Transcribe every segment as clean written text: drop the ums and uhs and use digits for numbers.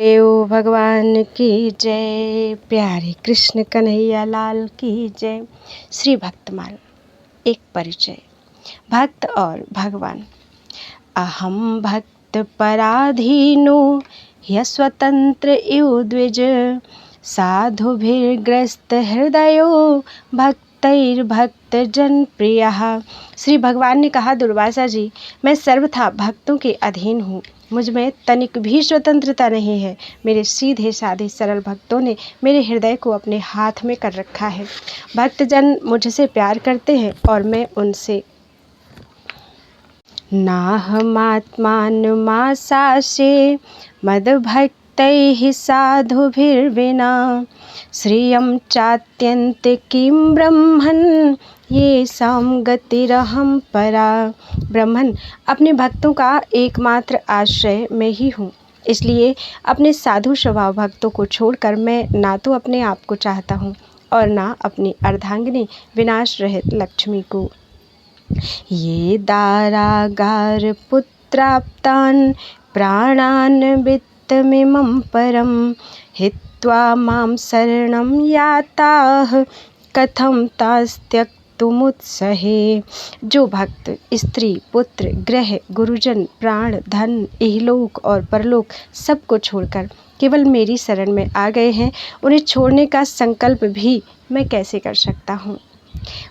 देव भगवान की जय। प्यारे कृष्ण कन्हैया लाल की जय। श्री भक्तमाल। एक परिचय। भक्त और भगवान। अहम भक्त पराधीनो ह्यस्वतंत्र इव द्विज, साधुभिर्ग्रस्त हृदयो भक्तैर्भक्त जन प्रियः। श्री भगवान ने कहा, दुर्वासा जी, मैं सर्वथा भक्तों के अधीन हूँ। मुझ में तनिक भी स्वतंत्रता नहीं है। मेरे सीधे साधे सरल भक्तों ने मेरे हृदय को अपने हाथ में कर रखा है। भक्तजन मुझसे प्यार करते हैं और मैं उनसे। नाहमात्मानमासासे मद्भक्तैः साधुभिर्विना, श्रियं चात्यन्तिकीं ब्रह्मन् येषां गतिरहं परा। ब्रह्मन, अपने भक्तों का एकमात्र आश्रय मैं ही हूँ। इसलिए अपने साधु स्वभाव भक्तों को छोड़कर मैं ना तो अपने आप को चाहता हूँ और ना अपनी अर्धांगिनी विनाश रहित लक्ष्मी को। ये दारागार पुत्राप्तान् प्राणान् वित्तमिमं परं, हित्वा मां शरणं याताः कथं तास्त्यक्तुमुत्सहे। जो भक्त स्त्री, पुत्र, गृह, गुरुजन, प्राण, धन, इहलोक और परलोक सबको छोड़कर केवल मेरी शरण में आ गए हैं, उन्हें छोड़ने का संकल्प भी मैं कैसे कर सकता हूँ।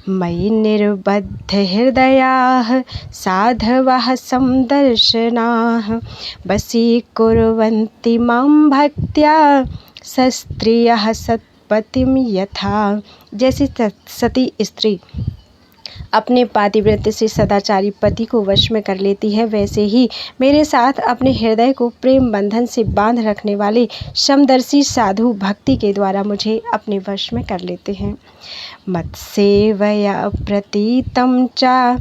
मयि निर्बद्ध हृदयाः साधवः समदर्शनाः, वशीकुर्वन्ति मां भक्त्या सस्त्रियः सत्पतिं यथा। जैसे सती स्त्री अपने पातिव्रत्य से सदाचारी पति को वश में कर लेती है, वैसे ही मेरे साथ अपने हृदय को प्रेम बंधन से बांध रखने वाले समदर्शी साधु भक्ति के द्वारा मुझे अपने वश में कर लेते हैं। मत्सेवया प्रतीतं च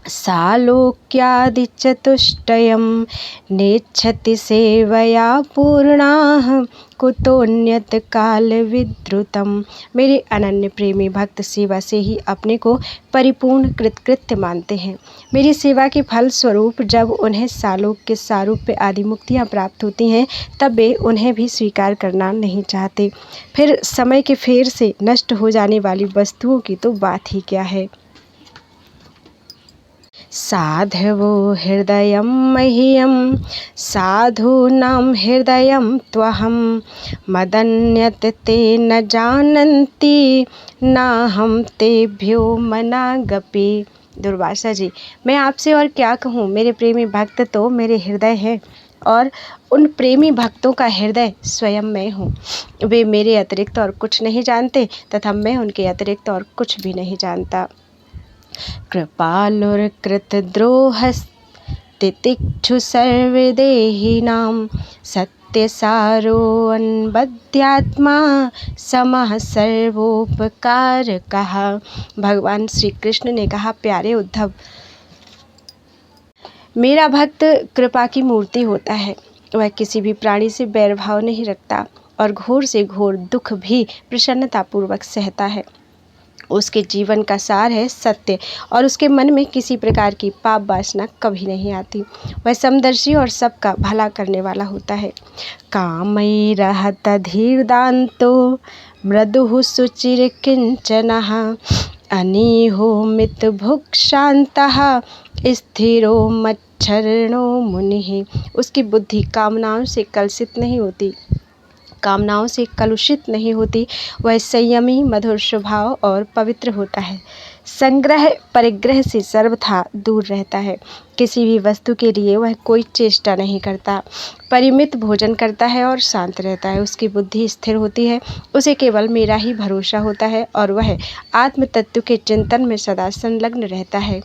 सालोक्यादिचतुष्टयं, नेच्छति सेवया पूर्णाः कुतोऽन्यत् काल विद्रुतम्। मेरे अनन्य प्रेमी भक्त सेवा से ही अपने को परिपूर्ण कृतकृत्य मानते हैं। मेरी सेवा के फल स्वरूप जब उन्हें सालोक्य, सारूप्य आदि मुक्तियाँ प्राप्त होती हैं, तब वे उन्हें भी स्वीकार करना नहीं चाहते। फिर समय के फेर से नष्ट हो जाने वाली वस्तुओं की तो बात ही क्या है। साधवो हृदयं मह्यं साधूनां हृदयं त्वहं, मदन्यत् ते न जानन्ति नाहं तेभ्यो मनागपि। दुर्वासा जी, मैं आपसे और क्या कहूँ। मेरे प्रेमी भक्त तो मेरे हृदय हैं और उन प्रेमी भक्तों का हृदय स्वयं मैं हूँ। वे मेरे अतिरिक्त और कुछ नहीं जानते तथा मैं उनके अतिरिक्त और कुछ भी नहीं जानता। कृपालुर्कृतद्रोहस्तितिक्षु सर्वदेहिनां, सत्यसारोऽन्वद्यात्मा समः सर्वोपकारकः। भगवान श्री कृष्ण ने कहा, प्यारे उद्धव, मेरा भक्त कृपा की मूर्ति होता है। वह किसी भी प्राणी से बैरभाव नहीं रखता और घोर से घोर दुख भी प्रसन्नतापूर्वक सहता है। उसके जीवन का सार है सत्य और उसके मन में किसी प्रकार की पाप वासना कभी नहीं आती। वह समदर्शी और सबका भला करने वाला होता है। कामयि रहत धीर्दान्तो मृदुः सुचिर किंचनः, अनीहो मितभुक् शान्तः स्थिरो मच्छरणो मुनिः। उसकी बुद्धि कामनाओं से कलुषित नहीं होती। वह संयमी, मधुर स्वभाव और पवित्र होता है। संग्रह परिग्रह से सर्वथा दूर रहता है। किसी भी वस्तु के लिए वह कोई चेष्टा नहीं करता। परिमित भोजन करता है और शांत रहता है। उसकी बुद्धि स्थिर होती है। उसे केवल मेरा ही भरोसा होता है और वह आत्म तत्व के चिंतन में सदा संलग्न रहता है।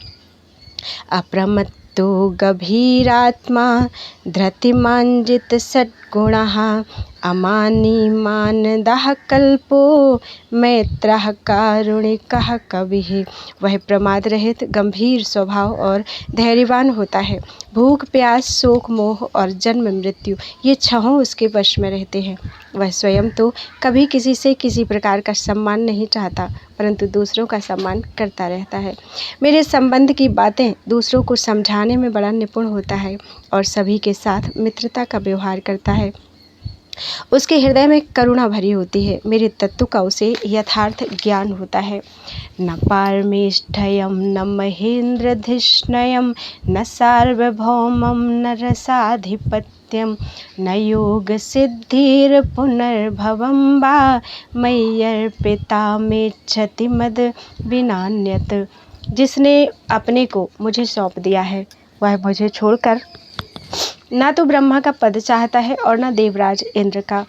अप्रमत्तो गभीरात्मा धृतिमांजित सद्गुणः, अमानी मानदः कल्पो मैत्रः कारुणिकः कविः। वह प्रमाद रहित, गंभीर स्वभाव और धैर्यवान होता है। भूख, प्यास, शोक, मोह और जन्म मृत्यु ये छहों उसके वश में रहते हैं। वह स्वयं तो कभी किसी से किसी प्रकार का सम्मान नहीं चाहता, परंतु दूसरों का सम्मान करता रहता है। मेरे संबंध की बातें दूसरों को समझाने में बड़ा निपुण होता है और सभी के साथ मित्रता का व्यवहार करता है। उसके हृदय में करुणा भरी होती है। मेरे तत्व का उसे यथार्थ ज्ञान होता है। न पारमेष्ठयम न महेंद्रधिष्णयम न सार्वभौमम न रसाधिपत्यम न योग सिद्धिर पुनर्भवम वा मय्यर्पितामेच्छति मद विनान्यत। जिसने अपने को मुझे सौंप दिया है वह मुझे छोड़कर ना तो ब्रह्मा का पद चाहता है और ना देवराज इंद्र का।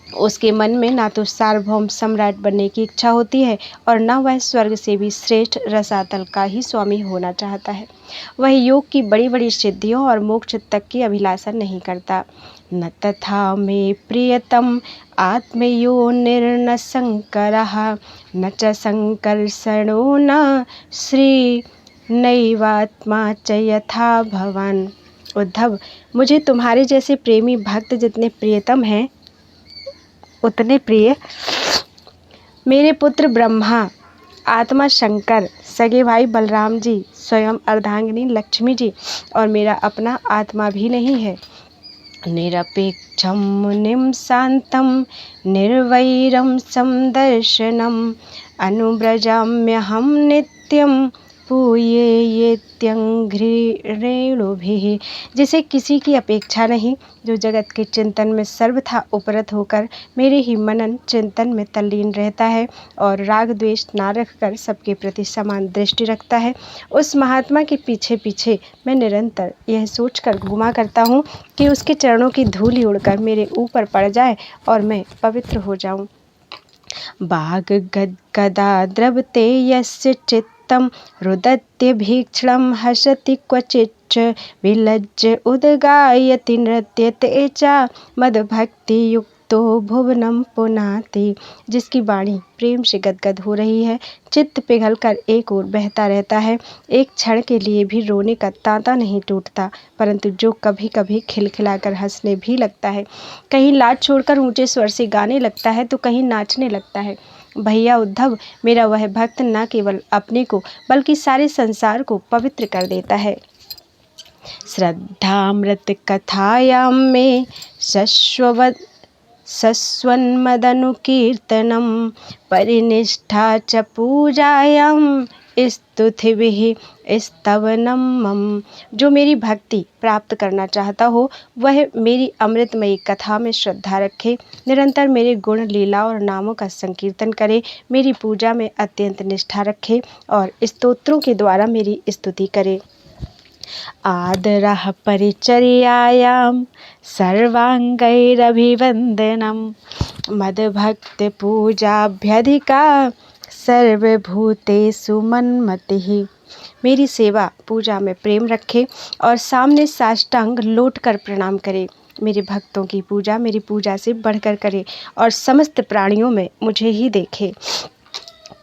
उसके मन में ना तो सार्वभौम सम्राट बनने की इच्छा होती है और ना वह स्वर्ग से भी श्रेष्ठ रसातल का ही स्वामी होना चाहता है। वह योग की बड़ी बड़ी सिद्धियों और मोक्ष तक की अभिलाषा नहीं करता। न तथा मे प्रियतम आत्मयो निर्न शंकरः न च संकर्षणो न श्री नैवात्मा च यथा भवन। उद्धव, मुझे तुम्हारे जैसे प्रेमी भक्त जितने प्रियतम हैं उतने प्रिय मेरे पुत्र ब्रह्मा, आत्मा शंकर, सगे भाई बलराम जी, स्वयं अर्धांगिनी लक्ष्मी जी और मेरा अपना आत्मा भी नहीं है। निरपेक्षम मुनिम शांतम निर्वैरम समदर्शनम अनुव्रजाम्यहम नित्यम पूयेत्यंघ्रिरेणुभिः। जिसे किसी की अपेक्षा नहीं, जो जगत के चिंतन में सर्वथा उपरत होकर मेरे ही मनन चिंतन में तल्लीन रहता है और राग द्वेष ना रखकर सबके प्रति समान दृष्टि रखता है, उस महात्मा के पीछे पीछे मैं निरंतर यह सोचकर घूमा करता हूँ कि उसके चरणों की धूलि उड़कर मेरे ऊपर पड़ जाए और मैं पवित्र हो जाऊँ। बाग गदा द्रवते यस्य चित्तम रुदत्य भीक्षणम हसति क्वचिच्च विलज्य उद्गायति नृत्यते च मदभक्ति युक्तो भुवनम पुनाति। जिसकी वाणी प्रेम से गदगद हो रही है, चित्त पिघलकर एक ओर बहता रहता है, एक क्षण के लिए भी रोने का तांता नहीं टूटता, परंतु जो कभी कभी खिलखिलाकर हंसने भी लगता है, कहीं लाज छोड़कर ऊंचे स्वर से गाने लगता है तो कहीं नाचने लगता है। भैया उद्धव, मेरा वह भक्त न केवल अपने को बल्कि सारे संसार को पवित्र कर देता है। श्रद्धामृत कथायां में सस्वन्मदनुकीर्तनम परिनिष्ठा च पूजायां स्तुतिभिः स्तवनम मम। जो मेरी भक्ति प्राप्त करना चाहता हो वह मेरी अमृतमयी कथा में श्रद्धा रखे, निरंतर मेरे गुण लीला और नामों का संकीर्तन करे, मेरी पूजा में अत्यंत निष्ठा रखे और स्तोत्रों के द्वारा मेरी स्तुति करे। आदरः परिचर्यायां सर्वांगैरभिवंदनम मद्भक्तिपूजाभ्यधिका सर्वभूतेषु मन्मतिः। मेरी सेवा पूजा में प्रेम रखे और सामने साष्टांग लौटकर प्रणाम करे। मेरे भक्तों की पूजा मेरी पूजा से बढ़कर करे और समस्त प्राणियों में मुझे ही देखे।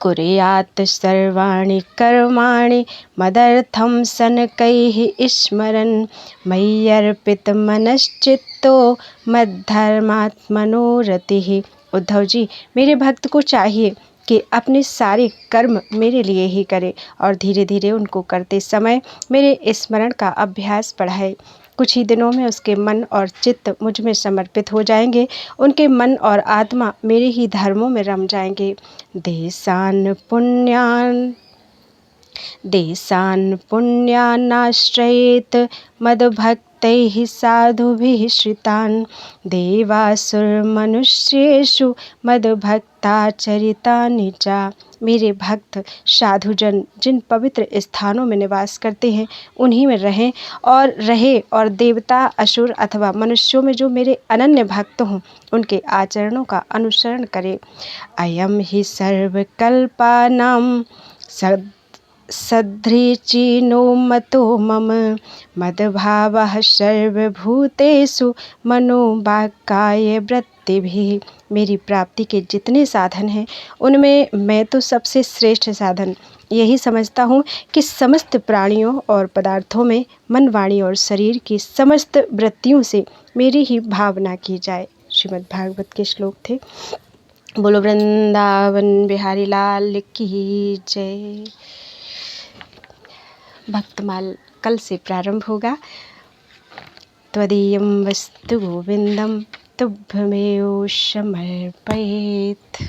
कुर्यात् सर्वाणि कर्माणि मदर्थं सनकैः स्मरन् मय्यर्पितमनश्चित्तो मद्धर्मात्मनोरतिः। उद्धव जी, मेरे भक्त को चाहिए कि अपने सारे कर्म मेरे लिए ही करे और धीरे धीरे उनको करते समय मेरे स्मरण का अभ्यास बढ़ाए। कुछ ही दिनों में उसके मन और चित्त मुझ में समर्पित हो जाएंगे, उनके मन और आत्मा मेरे ही धर्मों में रम जाएंगे। देशान पुण्यानाश्रयेत मद्भक्तैः साधुभिः श्रितान् देवासुरमनुष्येषु मद्भक्ताचरितानि च। मेरे भक्त साधुजन जिन पवित्र स्थानों में निवास करते हैं उन्हीं में रहे और देवता, असुर अथवा मनुष्यों में जो मेरे अनन्य भक्त हों उनके आचरणों का अनुसरण करे। अयम हि सर्वकल्पानां सदृचीनो मतो मम मद्भावः सर्वभूतेषु मनोवाक्काय वृत्तिभिः। मेरी प्राप्ति के जितने साधन हैं उनमें मैं तो सबसे श्रेष्ठ साधन यही समझता हूँ कि समस्त प्राणियों और पदार्थों में मन, वाणी और शरीर की समस्त वृत्तियों से मेरी ही भावना की जाए। श्रीमद् भागवत के श्लोक थे। बोलो वृंदावन बिहारी लाल की जय। भक्तमाल कल से प्रारंभ होगा। त्वदीयं वस्तु गोविंदम तुभ्यमेव समर्पयेत्।